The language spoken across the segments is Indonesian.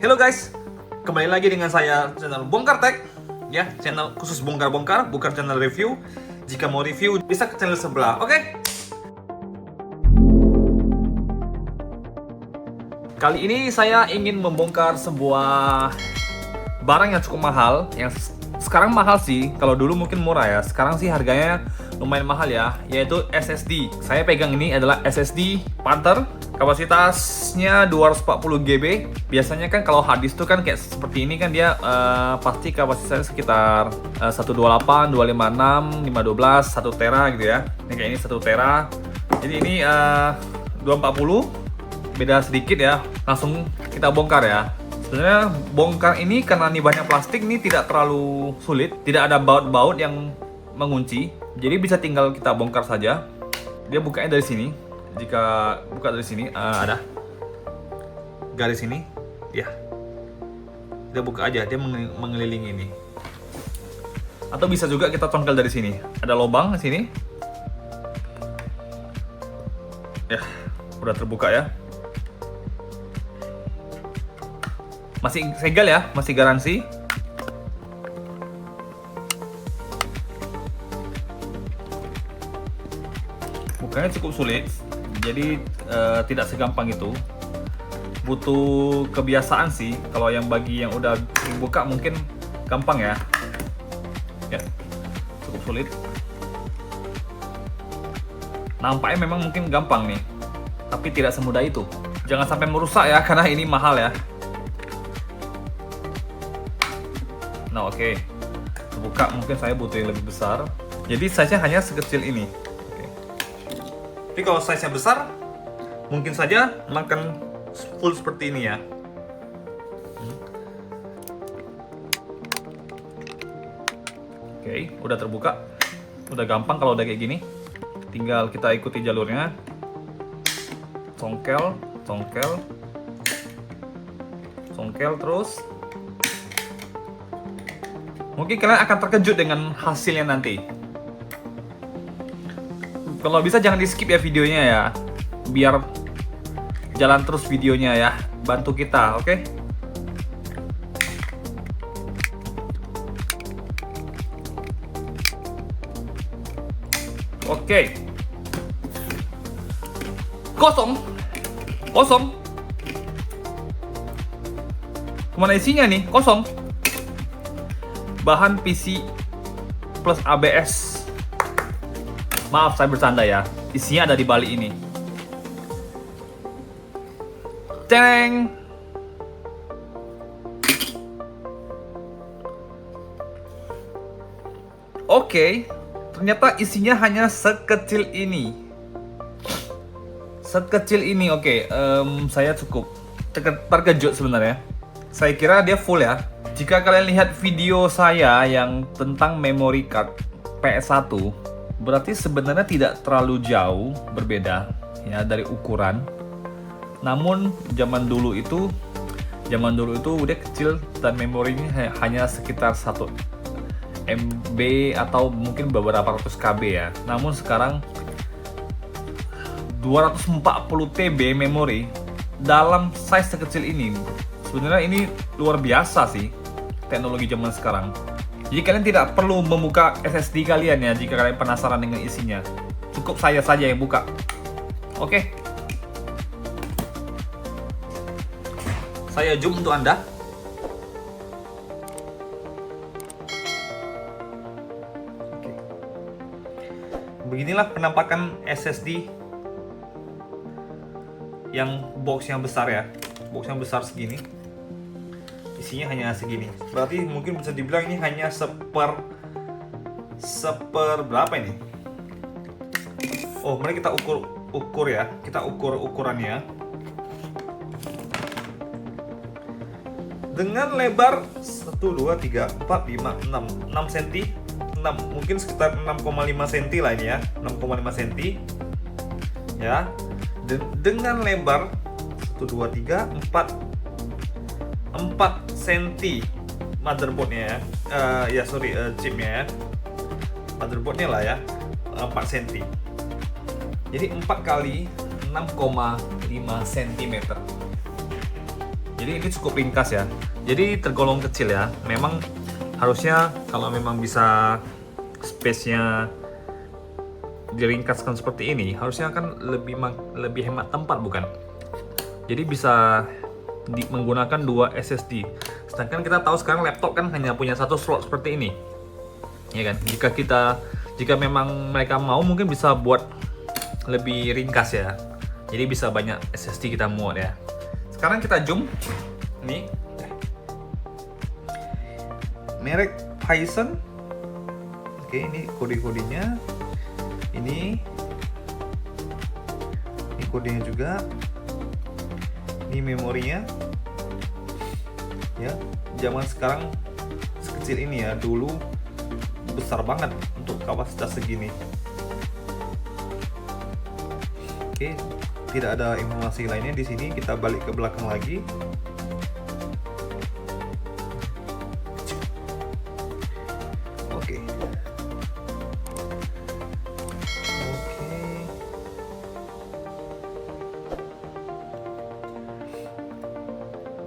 Halo guys, kembali lagi dengan saya channel Bongkar Tech, ya, channel khusus bongkar-bongkar, bukan channel review. Jika mau review bisa ke channel sebelah, oke? Kali ini saya ingin membongkar sebuah barang yang cukup mahal, yang sekarang mahal sih. Kalau dulu mungkin murah ya, sekarang sih harganya lumayan mahal ya, yaitu SSD. Saya pegang ini adalah SSD Panther. Kapasitasnya 240 GB. Biasanya kan kalau hard disk tuh kan kayak seperti ini kan dia pasti kapasitasnya sekitar 128, 256, 512, 1 tera gitu ya. Ini kayak ini 1 tera. Jadi ini 240, beda sedikit ya. Langsung kita bongkar ya. Sebenarnya bongkar ini karena ini banyak plastik, ini tidak terlalu sulit. Tidak ada baut-baut yang mengunci. Jadi bisa tinggal kita bongkar saja. Dia bukanya dari sini. Jika buka dari sini ada garis ini, ya. Dia buka aja, dia mengelilingi ini. Atau bisa juga kita congkel dari sini. Ada lubang di sini. Ya, udah terbuka ya. Masih segel ya, masih garansi. Bukanya cukup sulit. Jadi tidak segampang itu, butuh kebiasaan sih. Kalau yang bagi yang udah dibuka mungkin gampang ya. Ya, cukup sulit. Nampaknya memang mungkin gampang nih, tapi tidak semudah itu. Jangan sampai merusak ya, karena ini mahal ya. Nah oke, terbuka. Mungkin saya butuh yang lebih besar. Jadi size-nya hanya sekecil ini. Tapi kalau size-nya besar, mungkin saja makan full seperti ini ya. Oke, udah terbuka. Udah gampang kalau udah kayak gini. Tinggal kita ikuti jalurnya. Congkel, congkel. Congkel terus. Mungkin kalian akan terkejut dengan hasilnya nanti. Kalau bisa jangan di skip ya videonya ya, biar jalan terus videonya ya, bantu kita, oke? Oke. Kosong. Kosong. Kemana isinya nih? Kosong. Bahan PC plus ABS. Maaf saya bercanda ya, isinya ada di balik ini. Ceng. Oke, ternyata isinya hanya sekecil ini. Sekecil ini, oke. Saya cukup terkejut sebenarnya. Saya kira dia full ya. Jika kalian lihat video saya yang tentang memory card PS1, berarti sebenarnya tidak terlalu jauh berbeda ya dari ukuran. Namun zaman dulu itu dia kecil dan memorinya hanya sekitar 1 MB atau mungkin beberapa ratus KB ya. Namun sekarang 240 TB memori dalam size sekecil ini. Sebenarnya ini luar biasa sih teknologi zaman sekarang. Jadi kalian tidak perlu membuka SSD kalian ya jika kalian penasaran dengan isinya. Cukup saya saja yang buka. Oke. Saya zoom untuk Anda. Oke. Beginilah penampakan SSD yang box yang besar ya. Box yang besar segini. Isinya hanya segini. Berarti mungkin bisa dibilang ini hanya seper berapa ini? Oh, mari kita ukur ya. Kita ukur ukurannya. Dengan lebar 1 2 3 4 5 6 cm. 6 mungkin sekitar 6,5 cm lah ini ya. 6,5 cm. Ya. Dengan lebar 1 2 3 4 cm motherboardnya ya. Chipnya ya. Motherboardnya lah ya. 4 cm. Jadi 4 kali 6,5 cm. Jadi ini cukup ringkas ya. Jadi tergolong kecil ya. Memang harusnya kalau memang bisa space-nya diringkaskan seperti ini, harusnya kan lebih hemat tempat bukan? Jadi bisa menggunakan 2 SSD. Sedangkan kita tahu sekarang laptop kan hanya punya 1 slot seperti ini. Ya kan? Jika memang mereka mau mungkin bisa buat lebih ringkas ya. Jadi bisa banyak SSD kita muat ya. Sekarang kita zoom. Nih. Merek Phison. Oke, ini kode-kodenya. Ini kodenya juga. Ini memorinya. Ya, zaman sekarang sekecil ini ya. Dulu besar banget untuk kapasitas segini. Oke, tidak ada informasi lainnya di sini. Kita balik ke belakang lagi. Oke.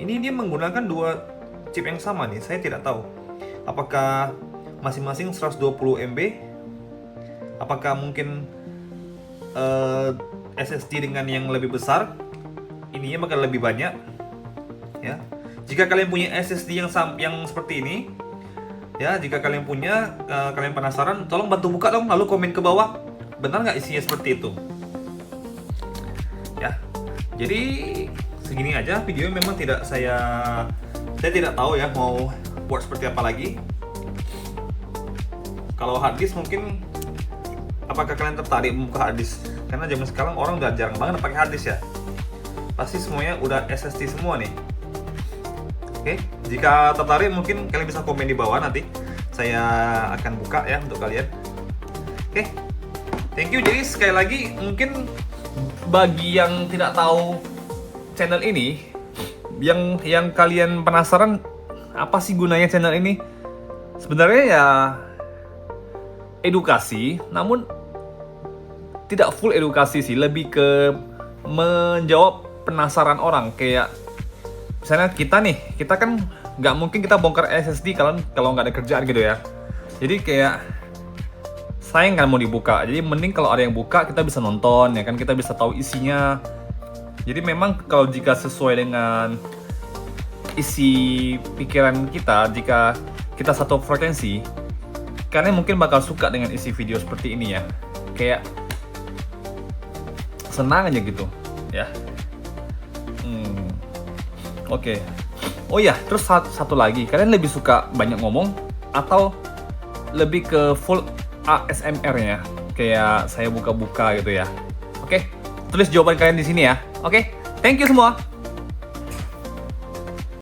Ini dia menggunakan 2 chip yang sama nih. Saya tidak tahu apakah masing-masing 120 MB. Apakah mungkin SSD dengan yang lebih besar ininya bakal lebih banyak ya. Jika kalian punya SSD yang seperti ini ya, jika kalian punya, kalian penasaran, tolong bantu buka dong, lalu komen ke bawah benar nggak isinya seperti itu ya. Jadi segini aja video. Memang saya tidak tahu ya mau buat seperti apa lagi. Kalau hard disk mungkin, apakah kalian tertarik membuka hard disk? Karena zaman sekarang orang udah jarang banget pakai hard disk ya. Pasti semuanya udah SSD semua nih. Oke, jika tertarik mungkin kalian bisa komen di bawah, nanti saya akan buka ya untuk kalian. Oke, thank you. Jadi sekali lagi, mungkin bagi yang tidak tahu channel ini, yang kalian penasaran apa sih gunanya channel ini, sebenarnya ya edukasi, namun tidak full edukasi sih, lebih ke menjawab penasaran orang. Kayak misalnya kita kan nggak mungkin kita bongkar SSD kalau nggak ada kerjaan gitu ya. Jadi kayak sayang kan mau dibuka, jadi mending kalau ada yang buka kita bisa nonton ya kan, kita bisa tahu isinya. Jadi memang kalau jika sesuai dengan isi pikiran kita, jika kita satu frekuensi, kalian mungkin bakal suka dengan isi video seperti ini ya. Kayak senang aja gitu ya. Oke. Oh ya, terus satu lagi, kalian lebih suka banyak ngomong atau lebih ke full ASMR-nya? Kayak saya buka-buka gitu ya. Oke, tulis jawaban kalian di sini ya. Oke, thank you semua.